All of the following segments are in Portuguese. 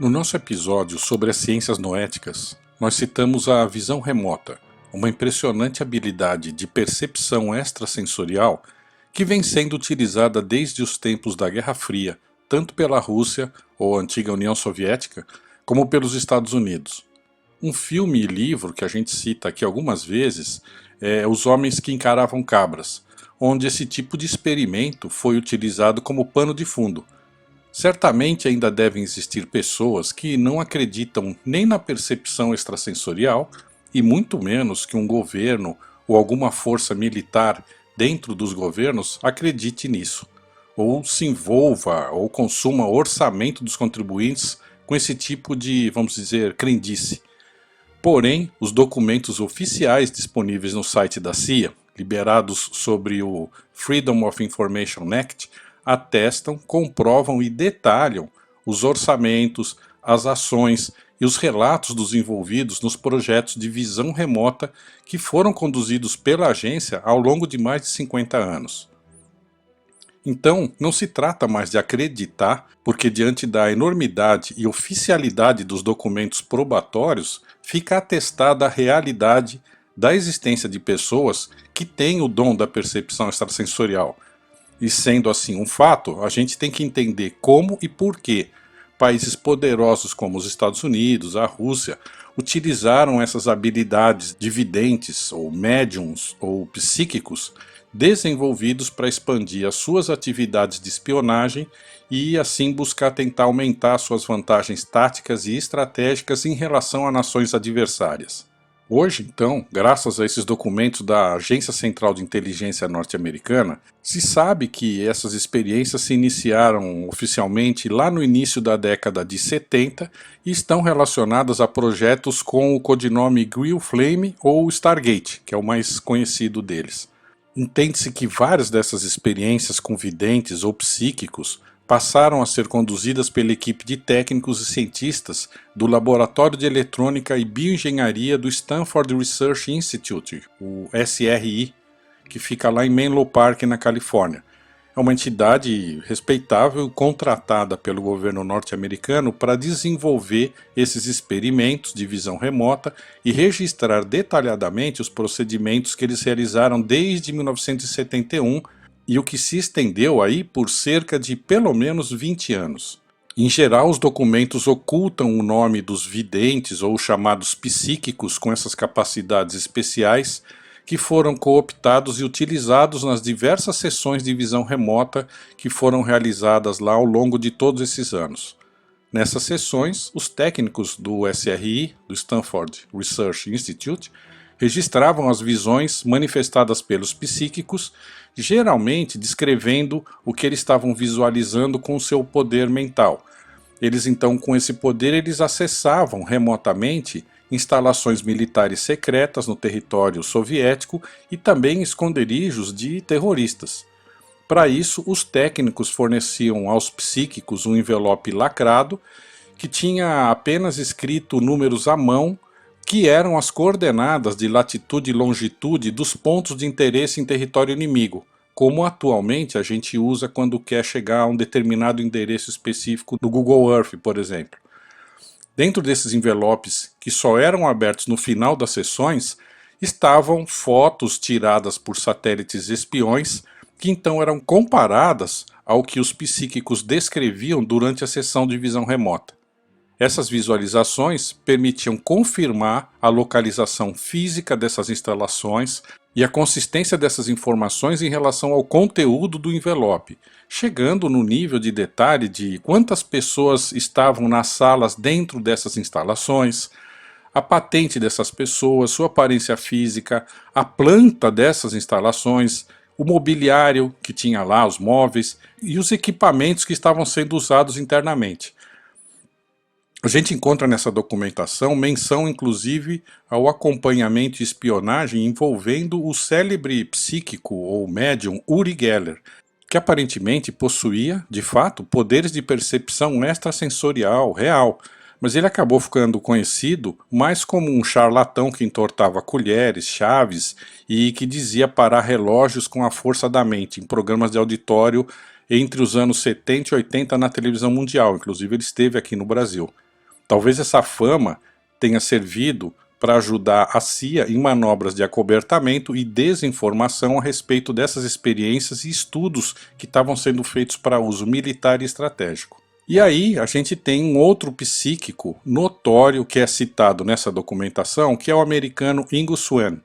No nosso episódio sobre as ciências noéticas, nós citamos a visão remota, uma impressionante habilidade de percepção extrasensorial que vem sendo utilizada desde os tempos da Guerra Fria, tanto pela Rússia, ou antiga União Soviética, como pelos Estados Unidos. Um filme e livro que a gente cita aqui algumas vezes é Os Homens que Encaravam Cabras, onde esse tipo de experimento foi utilizado como pano de fundo. Certamente ainda devem existir pessoas que não acreditam nem na percepção extrasensorial e muito menos que um governo ou alguma força militar dentro dos governos acredite nisso, ou se envolva ou consuma orçamento dos contribuintes com esse tipo de, vamos dizer, crendice. Porém, os documentos oficiais disponíveis no site da CIA, liberados sobre o Freedom of Information Act, atestam, comprovam e detalham os orçamentos, as ações e os relatos dos envolvidos nos projetos de visão remota que foram conduzidos pela agência ao longo de mais de 50 anos. Então, não se trata mais de acreditar, porque diante da enormidade e oficialidade dos documentos probatórios, fica atestada a realidade da existência de pessoas que têm o dom da percepção extrasensorial. E sendo assim um fato, a gente tem que entender como e por que países poderosos como os Estados Unidos, a Rússia, utilizaram essas habilidades de videntes, ou médiums, ou psíquicos, desenvolvidos para expandir as suas atividades de espionagem e assim buscar tentar aumentar suas vantagens táticas e estratégicas em relação a nações adversárias. Hoje, então, graças a esses documentos da Agência Central de Inteligência norte-americana, se sabe que essas experiências se iniciaram oficialmente lá no início da década de 70 e estão relacionadas a projetos com o codinome Great Flame ou Stargate, que é o mais conhecido deles. Entende-se que várias dessas experiências com videntes ou psíquicos passaram a ser conduzidas pela equipe de técnicos e cientistas do Laboratório de Eletrônica e Bioengenharia do Stanford Research Institute, o SRI, que fica lá em Menlo Park, na Califórnia. É uma entidade respeitável contratada pelo governo norte-americano para desenvolver esses experimentos de visão remota e registrar detalhadamente os procedimentos que eles realizaram desde 1971 e o que se estendeu aí por cerca de pelo menos 20 anos. Em geral, os documentos ocultam o nome dos videntes ou chamados psíquicos com essas capacidades especiais que foram cooptados e utilizados nas diversas sessões de visão remota que foram realizadas lá ao longo de todos esses anos. Nessas sessões, os técnicos do SRI, do Stanford Research Institute, registravam as visões manifestadas pelos psíquicos, geralmente descrevendo o que eles estavam visualizando com o seu poder mental. Eles então, com esse poder, eles acessavam remotamente instalações militares secretas no território soviético e também esconderijos de terroristas. Para isso, os técnicos forneciam aos psíquicos um envelope lacrado que tinha apenas escrito números à mão, que eram as coordenadas de latitude e longitude dos pontos de interesse em território inimigo, como atualmente a gente usa quando quer chegar a um determinado endereço específico do Google Earth, por exemplo. Dentro desses envelopes, que só eram abertos no final das sessões, estavam fotos tiradas por satélites espiões, que então eram comparadas ao que os psíquicos descreviam durante a sessão de visão remota. Essas visualizações permitiam confirmar a localização física dessas instalações e a consistência dessas informações em relação ao conteúdo do envelope, chegando no nível de detalhe de quantas pessoas estavam nas salas dentro dessas instalações, a patente dessas pessoas, sua aparência física, a planta dessas instalações, o mobiliário que tinha lá, os móveis e os equipamentos que estavam sendo usados internamente. A gente encontra nessa documentação menção inclusive ao acompanhamento e espionagem envolvendo o célebre psíquico ou médium Uri Geller, que aparentemente possuía, de fato, poderes de percepção extrasensorial real, mas ele acabou ficando conhecido mais como um charlatão que entortava colheres, chaves e que dizia parar relógios com a força da mente em programas de auditório entre os anos 70 e 80 na televisão mundial, inclusive ele esteve aqui no Brasil. Talvez essa fama tenha servido para ajudar a CIA em manobras de acobertamento e desinformação a respeito dessas experiências e estudos que estavam sendo feitos para uso militar e estratégico. E aí a gente tem um outro psíquico notório que é citado nessa documentação, que é o americano Ingo Swann,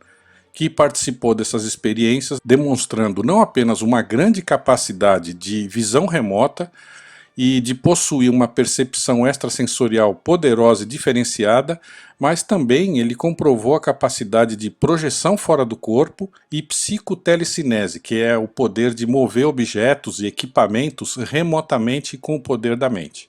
que participou dessas experiências, demonstrando não apenas uma grande capacidade de visão remota e de possuir uma percepção extrasensorial poderosa e diferenciada, mas também ele comprovou a capacidade de projeção fora do corpo e psicotelecinese, que é o poder de mover objetos e equipamentos remotamente com o poder da mente.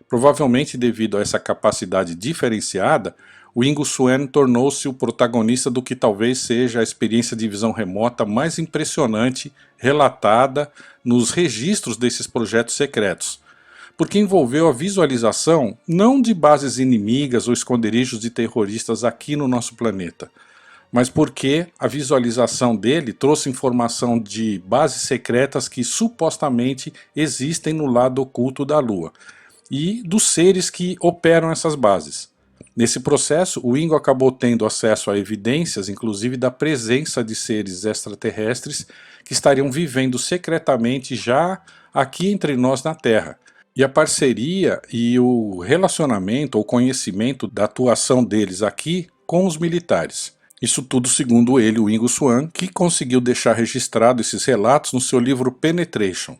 Provavelmente devido a essa capacidade diferenciada, o Ingo Swann tornou-se o protagonista do que talvez seja a experiência de visão remota mais impressionante relatada nos registros desses projetos secretos, porque envolveu a visualização não de bases inimigas ou esconderijos de terroristas aqui no nosso planeta, mas porque a visualização dele trouxe informação de bases secretas que supostamente existem no lado oculto da Lua e dos seres que operam essas bases. Nesse processo, o Ingo acabou tendo acesso a evidências, inclusive da presença de seres extraterrestres que estariam vivendo secretamente já aqui entre nós na Terra. E a parceria e o relacionamento ou conhecimento da atuação deles aqui com os militares. Isso tudo segundo ele, o Ingo Swann, que conseguiu deixar registrado esses relatos no seu livro Penetration,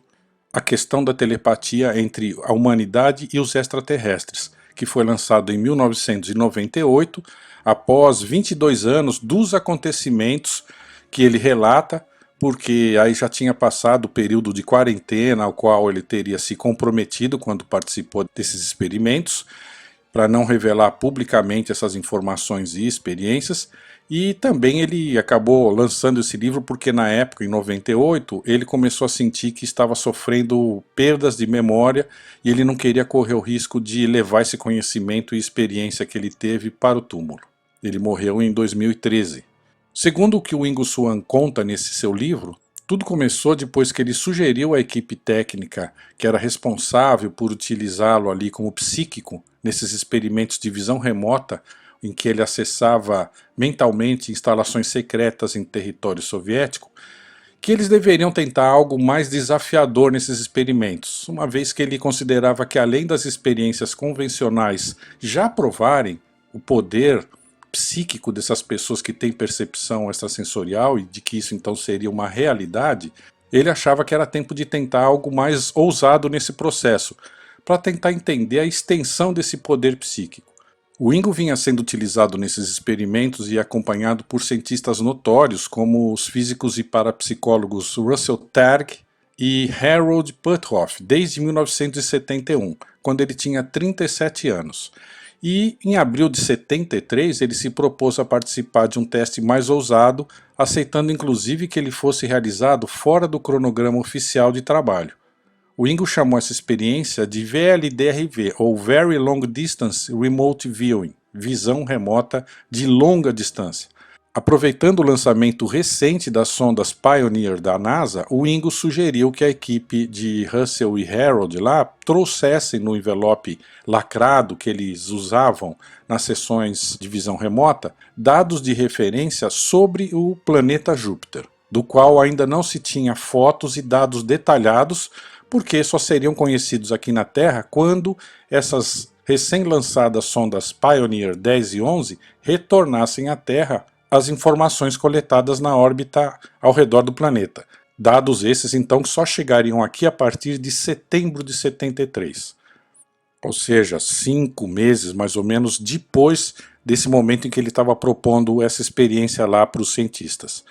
a questão da telepatia entre a humanidade e os extraterrestres, que foi lançado em 1998, após 22 anos dos acontecimentos que ele relata, porque aí já tinha passado o período de quarentena ao qual ele teria se comprometido quando participou desses experimentos, para não revelar publicamente essas informações e experiências. E também ele acabou lançando esse livro porque na época, em 98, ele começou a sentir que estava sofrendo perdas de memória e ele não queria correr o risco de levar esse conhecimento e experiência que ele teve para o túmulo. Ele morreu em 2013. Segundo o que o Ingo Swann conta nesse seu livro, tudo começou depois que ele sugeriu à equipe técnica que era responsável por utilizá-lo ali como psíquico nesses experimentos de visão remota, em que ele acessava mentalmente instalações secretas em território soviético, que eles deveriam tentar algo mais desafiador nesses experimentos, uma vez que ele considerava que além das experiências convencionais já provarem o poder psíquico dessas pessoas que têm percepção extrasensorial e de que isso então seria uma realidade, ele achava que era tempo de tentar algo mais ousado nesse processo, para tentar entender a extensão desse poder psíquico. O Ingo vinha sendo utilizado nesses experimentos e acompanhado por cientistas notórios como os físicos e parapsicólogos Russell Targ e Harold Puthoff desde 1971, quando ele tinha 37 anos. E em abril de 73 ele se propôs a participar de um teste mais ousado, aceitando inclusive que ele fosse realizado fora do cronograma oficial de trabalho. O Ingo chamou essa experiência de VLDRV, ou Very Long Distance Remote Viewing, visão remota de longa distância. Aproveitando o lançamento recente das sondas Pioneer da NASA, o Ingo sugeriu que a equipe de Russell e Harold lá trouxessem no envelope lacrado que eles usavam nas sessões de visão remota dados de referência sobre o planeta Júpiter, do qual ainda não se tinha fotos e dados detalhados, porque só seriam conhecidos aqui na Terra quando essas recém-lançadas sondas Pioneer 10 e 11 retornassem à Terra as informações coletadas na órbita ao redor do planeta. Dados esses, então, que só chegariam aqui a partir de setembro de 73. Ou seja, 5 meses, mais ou menos, depois desse momento em que ele estava propondo essa experiência lá para os cientistas.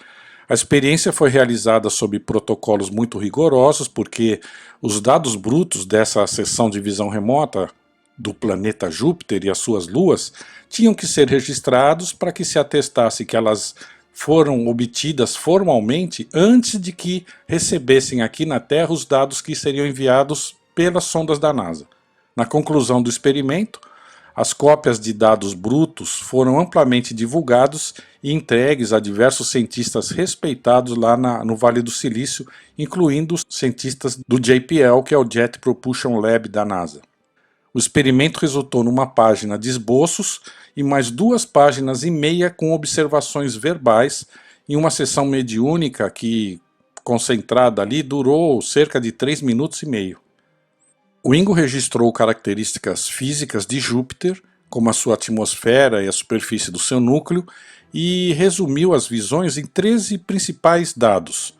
A experiência foi realizada sob protocolos muito rigorosos, porque os dados brutos dessa seção de visão remota do planeta Júpiter e as suas luas tinham que ser registrados para que se atestasse que elas foram obtidas formalmente antes de que recebessem aqui na Terra os dados que seriam enviados pelas sondas da NASA. Na conclusão do experimento, as cópias de dados brutos foram amplamente divulgados e entregues a diversos cientistas respeitados lá no Vale do Silício, incluindo os cientistas do JPL, que é o Jet Propulsion Lab da NASA. O experimento resultou numa página de esboços e mais 2,5 páginas com observações verbais em uma sessão mediúnica que, concentrada ali, durou cerca de 3 minutos e meio. O Ingo registrou características físicas de Júpiter, como a sua atmosfera e a superfície do seu núcleo, e resumiu as visões em 13 principais dados.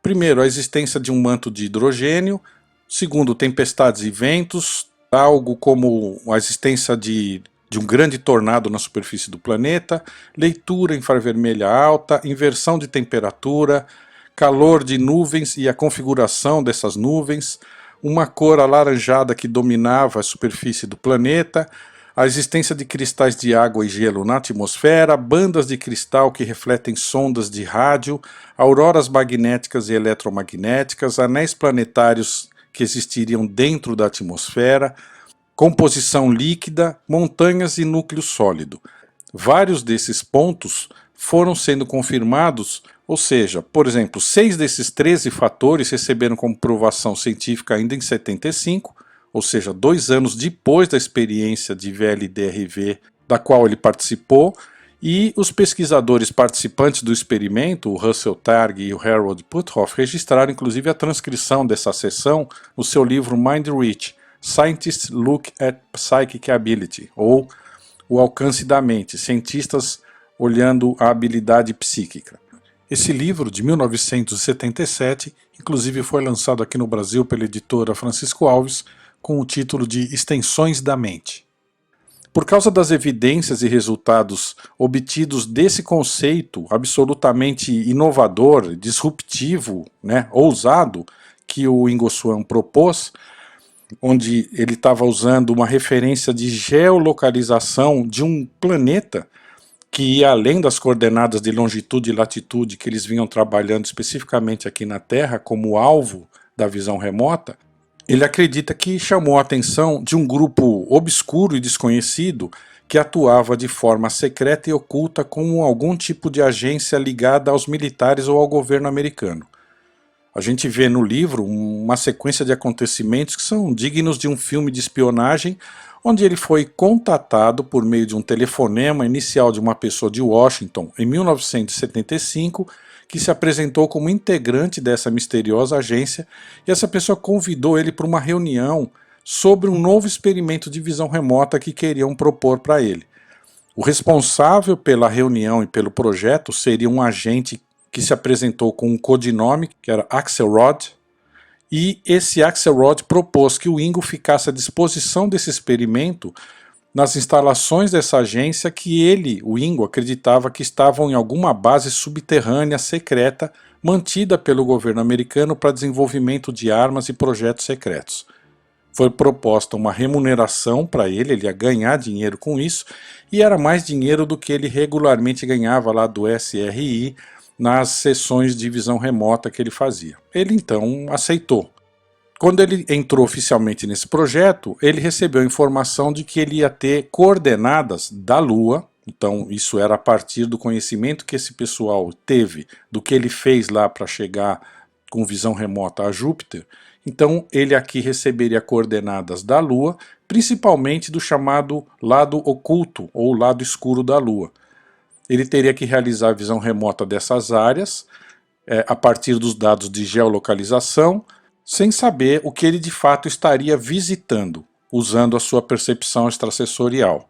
Primeiro, a existência de um manto de hidrogênio. Segundo, tempestades e ventos, algo como a existência de um grande tornado na superfície do planeta, leitura infravermelha alta, inversão de temperatura, calor de nuvens e a configuração dessas nuvens, uma cor alaranjada que dominava a superfície do planeta, a existência de cristais de água e gelo na atmosfera, bandas de cristal que refletem sondas de rádio, auroras magnéticas e eletromagnéticas, anéis planetários que existiriam dentro da atmosfera, composição líquida, montanhas e núcleo sólido. Vários desses pontos foram sendo confirmados, ou seja, por exemplo, 6 desses 13 fatores receberam comprovação científica ainda em 75, ou seja, 2 anos depois da experiência de VLDRV da qual ele participou, e os pesquisadores participantes do experimento, o Russell Targ e o Harold Puthoff, registraram inclusive a transcrição dessa sessão no seu livro Mind Reach, Scientists Look at Psychic Ability, ou O Alcance da Mente, cientistas olhando a habilidade psíquica. Esse livro, de 1977, inclusive foi lançado aqui no Brasil pela editora Francisco Alves, com o título de Extensões da Mente. Por causa das evidências e resultados obtidos desse conceito absolutamente inovador, disruptivo, ousado, que o Ingo Swann propôs, onde ele estava usando uma referência de geolocalização de um planeta que ia além das coordenadas de longitude e latitude que eles vinham trabalhando especificamente aqui na Terra como alvo da visão remota. Ele acredita que chamou a atenção de um grupo obscuro e desconhecido que atuava de forma secreta e oculta como algum tipo de agência ligada aos militares ou ao governo americano. A gente vê no livro uma sequência de acontecimentos que são dignos de um filme de espionagem, onde ele foi contatado por meio de um telefonema inicial de uma pessoa de Washington em 1975, que se apresentou como integrante dessa misteriosa agência, e essa pessoa convidou ele para uma reunião sobre um novo experimento de visão remota que queriam propor para ele. O responsável pela reunião e pelo projeto seria um agente que se apresentou com um codinome, que era Axelrod, e esse Axelrod propôs que o Ingo ficasse à disposição desse experimento nas instalações dessa agência que ele, o Ingo, acreditava que estavam em alguma base subterrânea secreta mantida pelo governo americano para desenvolvimento de armas e projetos secretos. Foi proposta uma remuneração para ele ia ganhar dinheiro com isso, e era mais dinheiro do que ele regularmente ganhava lá do SRI nas sessões de visão remota que ele fazia. Ele então aceitou. Quando ele entrou oficialmente nesse projeto, ele recebeu a informação de que ele ia ter coordenadas da Lua. Então isso era a partir do conhecimento que esse pessoal teve do que ele fez lá para chegar com visão remota a Júpiter. Então ele aqui receberia coordenadas da Lua, principalmente do chamado lado oculto ou lado escuro da Lua. Ele teria que realizar a visão remota dessas áreas a partir dos dados de geolocalização, sem saber o que ele de fato estaria visitando, usando a sua percepção extrasensorial.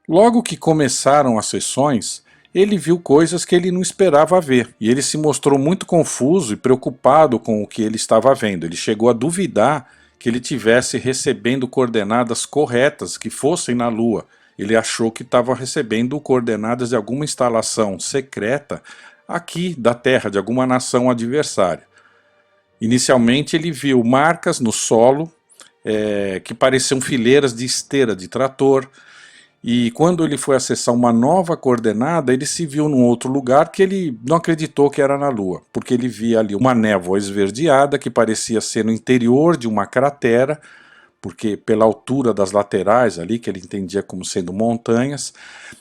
Logo que começaram as sessões, ele viu coisas que ele não esperava ver, e ele se mostrou muito confuso e preocupado com o que ele estava vendo. Ele chegou a duvidar que ele tivesse recebendo coordenadas corretas que fossem na Lua. Ele achou que estava recebendo coordenadas de alguma instalação secreta aqui da Terra, de alguma nação adversária. Inicialmente ele viu marcas no solo que pareciam fileiras de esteira de trator, e quando ele foi acessar uma nova coordenada, ele se viu num outro lugar que ele não acreditou que era na Lua, porque ele via ali uma névoa esverdeada que parecia ser no interior de uma cratera, porque pela altura das laterais ali, que ele entendia como sendo montanhas,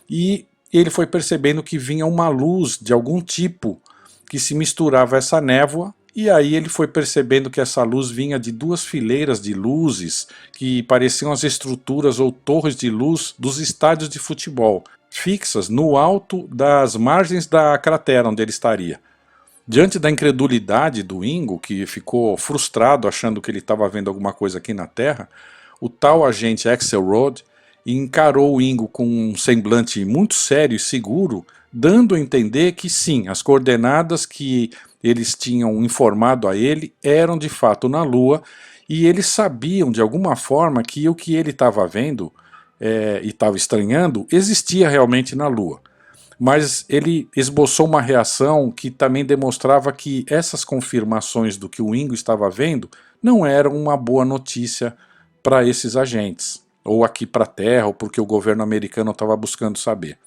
e ele foi percebendo que vinha uma luz de algum tipo que se misturava a essa névoa E aí ele foi percebendo que essa luz vinha de duas fileiras de luzes que pareciam as estruturas ou torres de luz dos estádios de futebol, fixas no alto das margens da cratera onde ele estaria. Diante da incredulidade do Ingo, que ficou frustrado achando que ele estava vendo alguma coisa aqui na Terra, o tal agente Axelrod encarou o Ingo com um semblante muito sério e seguro, dando a entender que sim, as coordenadas que eles tinham informado a ele eram de fato na Lua, e eles sabiam de alguma forma que o que ele estava vendo e estava estranhando existia realmente na Lua. Mas ele esboçou uma reação que também demonstrava que essas confirmações do que o Ingo estava vendo não eram uma boa notícia para esses agentes, ou aqui para a Terra, ou porque o governo americano estava buscando saber.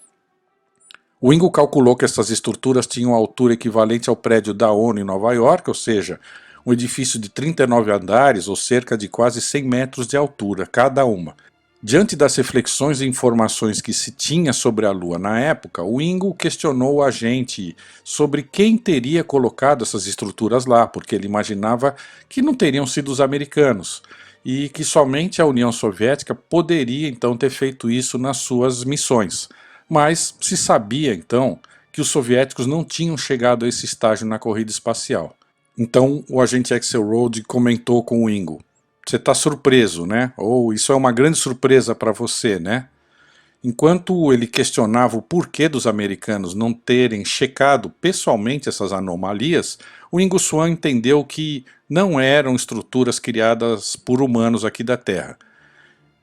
O Ingo calculou que essas estruturas tinham altura equivalente ao prédio da ONU em Nova York, ou seja, um edifício de 39 andares, ou cerca de quase 100 metros de altura cada uma. Diante das reflexões e informações que se tinha sobre a Lua na época, o Ingo questionou o agente sobre quem teria colocado essas estruturas lá, porque ele imaginava que não teriam sido os americanos, e que somente a União Soviética poderia então ter feito isso nas suas missões. Mas se sabia então que os soviéticos não tinham chegado a esse estágio na corrida espacial. Então o agente Axelrod comentou com o Ingo: "Você está surpreso, né? Ou isso é uma grande surpresa para você, né?" Enquanto ele questionava o porquê dos americanos não terem checado pessoalmente essas anomalias, o Ingo Swann entendeu que não eram estruturas criadas por humanos aqui da Terra.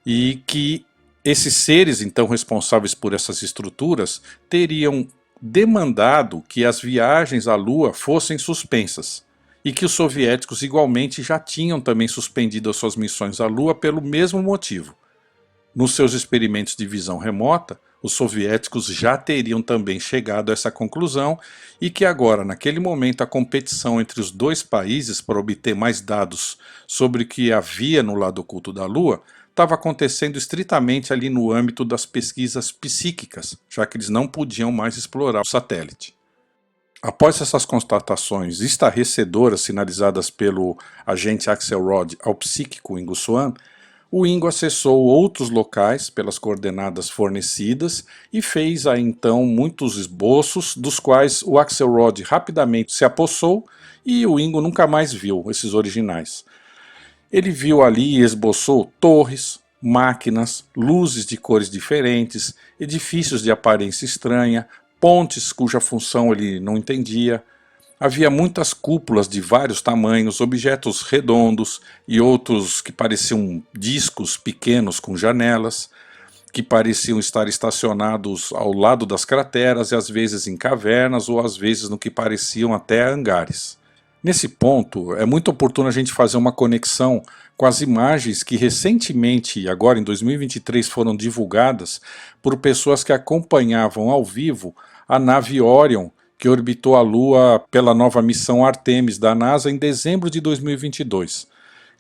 E que esses seres, então, responsáveis por essas estruturas, teriam demandado que as viagens à Lua fossem suspensas. E que os soviéticos igualmente já tinham também suspendido as suas missões à Lua pelo mesmo motivo. Nos seus experimentos de visão remota, os soviéticos já teriam também chegado a essa conclusão e que agora, naquele momento, a competição entre os dois países para obter mais dados sobre o que havia no lado oculto da Lua estava acontecendo estritamente ali no âmbito das pesquisas psíquicas, já que eles não podiam mais explorar o satélite. Após essas constatações estarrecedoras sinalizadas pelo agente Axelrod ao psíquico Ingo Swann, o Ingo acessou outros locais pelas coordenadas fornecidas e fez aí então muitos esboços, dos quais o Axelrod rapidamente se apossou e o Ingo nunca mais viu esses originais. Ele viu ali e esboçou torres, máquinas, luzes de cores diferentes, edifícios de aparência estranha, pontes cuja função ele não entendia. Havia muitas cúpulas de vários tamanhos, objetos redondos e outros que pareciam discos pequenos com janelas, que pareciam estar estacionados ao lado das crateras e às vezes em cavernas ou às vezes no que pareciam até hangares. Nesse ponto, é muito oportuno a gente fazer uma conexão com as imagens que recentemente, agora em 2023, foram divulgadas por pessoas que acompanhavam ao vivo a nave Orion, que orbitou a Lua pela nova missão Artemis da NASA em dezembro de 2022.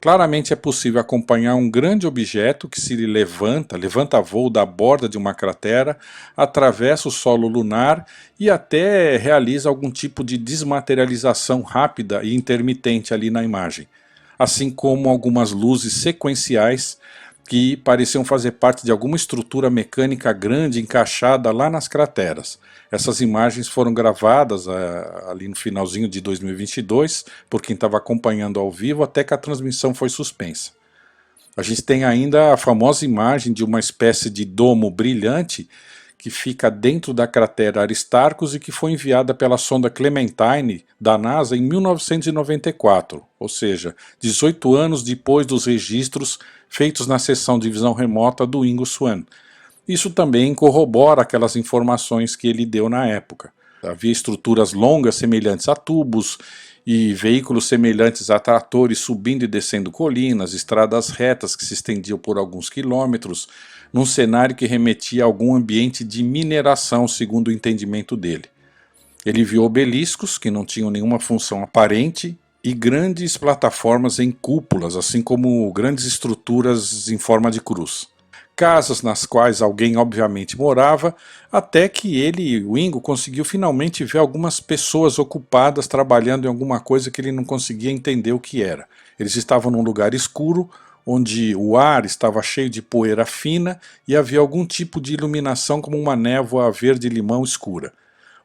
Claramente é possível acompanhar um grande objeto que se levanta voo da borda de uma cratera, atravessa o solo lunar e até realiza algum tipo de desmaterialização rápida e intermitente ali na imagem, assim como algumas luzes sequenciais que pareciam fazer parte de alguma estrutura mecânica grande encaixada lá nas crateras. Essas imagens foram gravadas ali no finalzinho de 2022, por quem estava acompanhando ao vivo, até que a transmissão foi suspensa. A gente tem ainda a famosa imagem de uma espécie de domo brilhante que fica dentro da cratera Aristarchus e que foi enviada pela sonda Clementine da NASA em 1994, ou seja, 18 anos depois dos registros feitos na sessão de visão remota do Ingo Swann. Isso também corrobora aquelas informações que ele deu na época. Havia estruturas longas semelhantes a tubos e veículos semelhantes a tratores subindo e descendo colinas, estradas retas que se estendiam por alguns quilômetros, num cenário que remetia a algum ambiente de mineração, segundo o entendimento dele. Ele viu obeliscos que não tinham nenhuma função aparente e grandes plataformas em cúpulas, assim como grandes estruturas em forma de cruz. casas nas quais alguém obviamente morava, até que ele, o Ingo, conseguiu finalmente ver algumas pessoas ocupadas trabalhando em alguma coisa que ele não conseguia entender o que era. Eles estavam num lugar escuro, onde o ar estava cheio de poeira fina e havia algum tipo de iluminação como uma névoa verde-limão escura.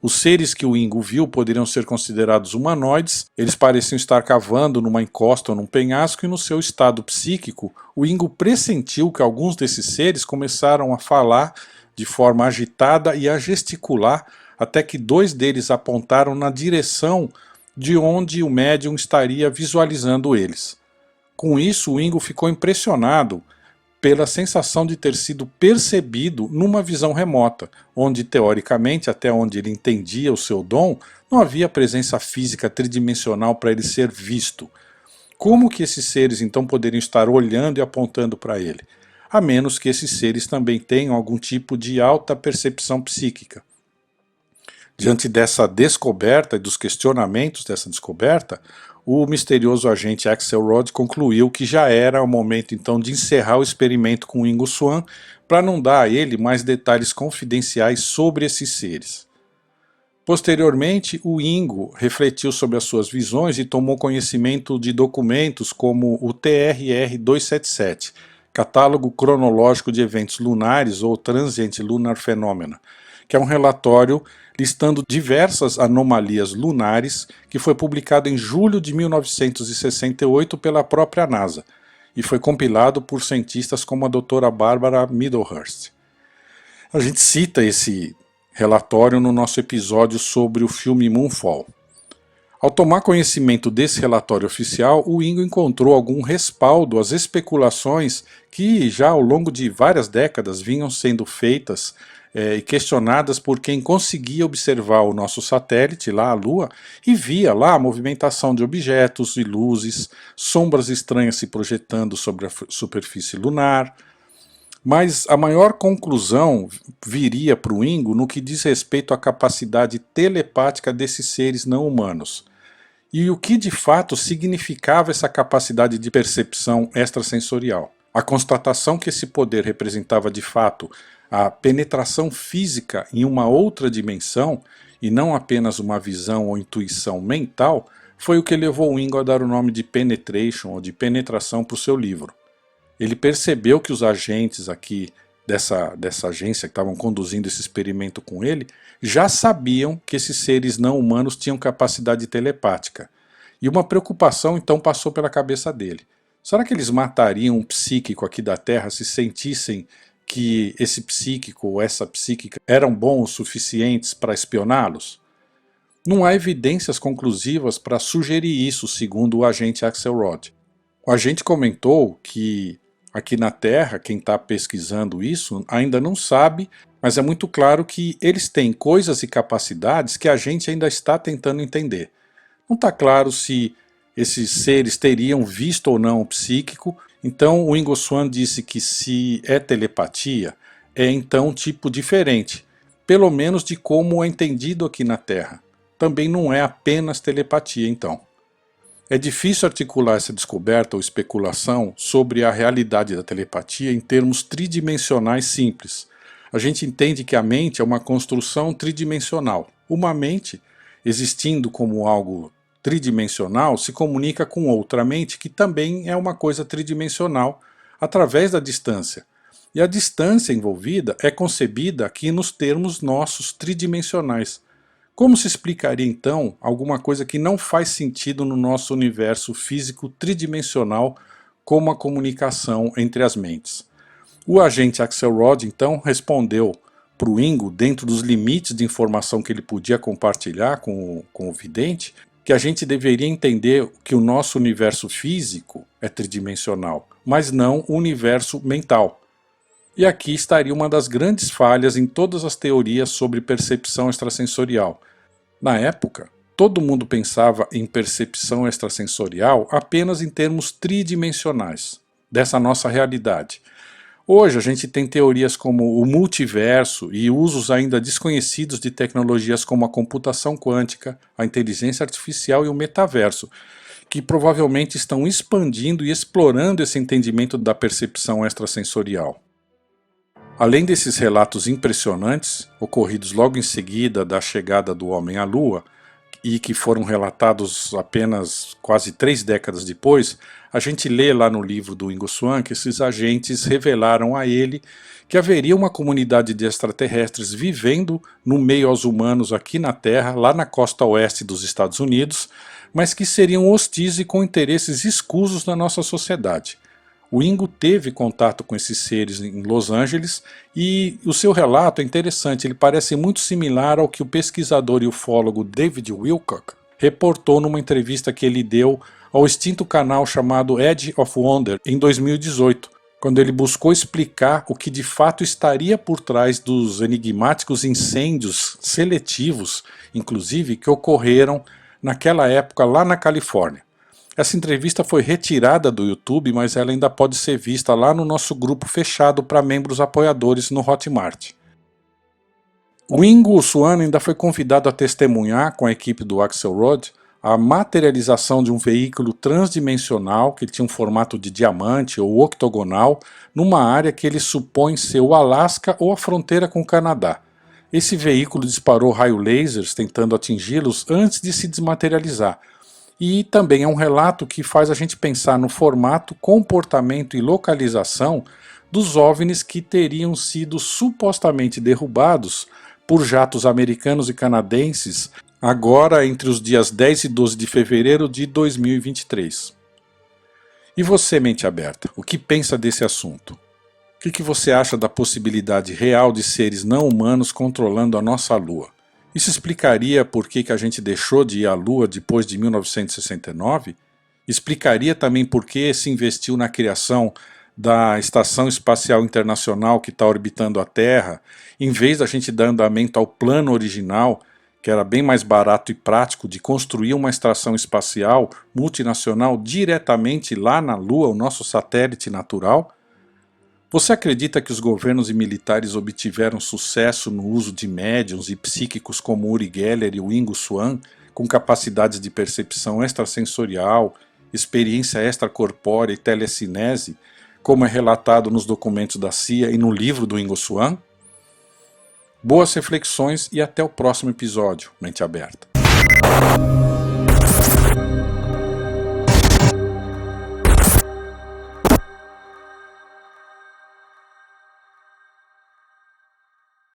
Os seres que o Ingo viu poderiam ser considerados humanoides, eles pareciam estar cavando numa encosta ou num penhasco e no seu estado psíquico, o Ingo pressentiu que alguns desses seres começaram a falar de forma agitada e a gesticular, até que 2 deles apontaram na direção de onde o médium estaria visualizando eles. Com isso, o Ingo ficou impressionado pela sensação de ter sido percebido numa visão remota, onde teoricamente, até onde ele entendia o seu dom, não havia presença física tridimensional para ele ser visto. Como que esses seres então poderiam estar olhando e apontando para ele? A menos que esses seres também tenham algum tipo de alta percepção psíquica. Diante dessa descoberta e dos questionamentos dessa descoberta, o misterioso agente Axelrod concluiu que já era o momento então de encerrar o experimento com Ingo Swann para não dar a ele mais detalhes confidenciais sobre esses seres. Posteriormente, o Ingo refletiu sobre as suas visões e tomou conhecimento de documentos como o TRR-277, Catálogo Cronológico de Eventos Lunares ou Transient Lunar Phenomena, que é um relatório listando diversas anomalias lunares que foi publicado em julho de 1968 pela própria NASA e foi compilado por cientistas como a doutora Barbara Middlehurst. A gente cita esse relatório no nosso episódio sobre o filme Moonfall. Ao tomar conhecimento desse relatório oficial, o Ingo encontrou algum respaldo às especulações que já ao longo de várias décadas vinham sendo feitas e questionadas por quem conseguia observar o nosso satélite, lá a Lua, e via lá a movimentação de objetos e luzes, sombras estranhas se projetando sobre a superfície lunar. Mas a maior conclusão viria para o Ingo no que diz respeito à capacidade telepática desses seres não humanos. E o que de fato significava essa capacidade de percepção extrasensorial. A constatação que esse poder representava de fato a penetração física em uma outra dimensão, e não apenas uma visão ou intuição mental, foi o que levou o Ingo a dar o nome de Penetration, ou de penetração, para o seu livro. Ele percebeu que os agentes aqui dessa agência que estavam conduzindo esse experimento com ele, já sabiam que esses seres não humanos tinham capacidade telepática. E uma preocupação então passou pela cabeça dele. Será que eles matariam um psíquico aqui da Terra se sentissem que esse psíquico ou essa psíquica eram bons o suficientes para espioná-los? Não há evidências conclusivas para sugerir isso, segundo o agente Axelrod. O agente comentou que aqui na Terra, quem está pesquisando isso ainda não sabe, mas é muito claro que eles têm coisas e capacidades que a gente ainda está tentando entender. Não está claro se esses seres teriam visto ou não o psíquico. Então o Ingo Swann disse que se é telepatia, é então um tipo diferente, pelo menos de como é entendido aqui na Terra. Também não é apenas telepatia então. É difícil articular essa descoberta ou especulação sobre a realidade da telepatia em termos tridimensionais simples. A gente entende que a mente é uma construção tridimensional. Uma mente, existindo como algo tridimensional, se comunica com outra mente que também é uma coisa tridimensional através da distância. E a distância envolvida é concebida aqui nos termos nossos tridimensionais. Como se explicaria então alguma coisa que não faz sentido no nosso universo físico tridimensional como a comunicação entre as mentes? O agente Axelrod então respondeu para o Ingo, dentro dos limites de informação que ele podia compartilhar com o vidente, que a gente deveria entender que o nosso universo físico é tridimensional, mas não o universo mental. E aqui estaria uma das grandes falhas em todas as teorias sobre percepção extrasensorial. Na época, todo mundo pensava em percepção extrasensorial apenas em termos tridimensionais, dessa nossa realidade. Hoje a gente tem teorias como o multiverso e usos ainda desconhecidos de tecnologias como a computação quântica, a inteligência artificial e o metaverso, que provavelmente estão expandindo e explorando esse entendimento da percepção extrasensorial. Além desses relatos impressionantes, ocorridos logo em seguida da chegada do homem à Lua, e que foram relatados apenas quase 3 décadas depois, a gente lê lá no livro do Ingo Swann que esses agentes revelaram a ele que haveria uma comunidade de extraterrestres vivendo no meio aos humanos aqui na Terra, lá na costa oeste dos Estados Unidos, mas que seriam hostis e com interesses escusos na nossa sociedade. O Ingo teve contato com esses seres em Los Angeles e o seu relato é interessante, ele parece muito similar ao que o pesquisador e ufólogo David Wilcock reportou numa entrevista que ele deu ao extinto canal chamado Edge of Wonder em 2018, quando ele buscou explicar o que de fato estaria por trás dos enigmáticos incêndios seletivos, inclusive, que ocorreram naquela época lá na Califórnia. Essa entrevista foi retirada do YouTube, mas ela ainda pode ser vista lá no nosso grupo fechado para membros apoiadores no Hotmart. O Ingo Swann ainda foi convidado a testemunhar com a equipe do Axelrod a materialização de um veículo transdimensional que tinha um formato de diamante ou octogonal numa área que ele supõe ser o Alasca ou a fronteira com o Canadá. Esse veículo disparou raio lasers tentando atingi-los antes de se desmaterializar. E também é um relato que faz a gente pensar no formato, comportamento e localização dos OVNIs que teriam sido supostamente derrubados por jatos americanos e canadenses agora entre os dias 10 e 12 de fevereiro de 2023. E você, mente aberta, o que pensa desse assunto? O que você acha da possibilidade real de seres não humanos controlando a nossa Lua? Isso explicaria por que a gente deixou de ir à Lua depois de 1969? Explicaria também por que se investiu na criação da Estação Espacial Internacional que está orbitando a Terra, em vez da gente dar andamento ao plano original, que era bem mais barato e prático, de construir uma estação espacial multinacional diretamente lá na Lua, o nosso satélite natural? Você acredita que os governos e militares obtiveram sucesso no uso de médiums e psíquicos como Uri Geller e o Ingo Swann, com capacidades de percepção extrasensorial, experiência extracorpórea e telecinese, como é relatado nos documentos da CIA e no livro do Ingo Swann? Boas reflexões e até o próximo episódio, Mente Aberta.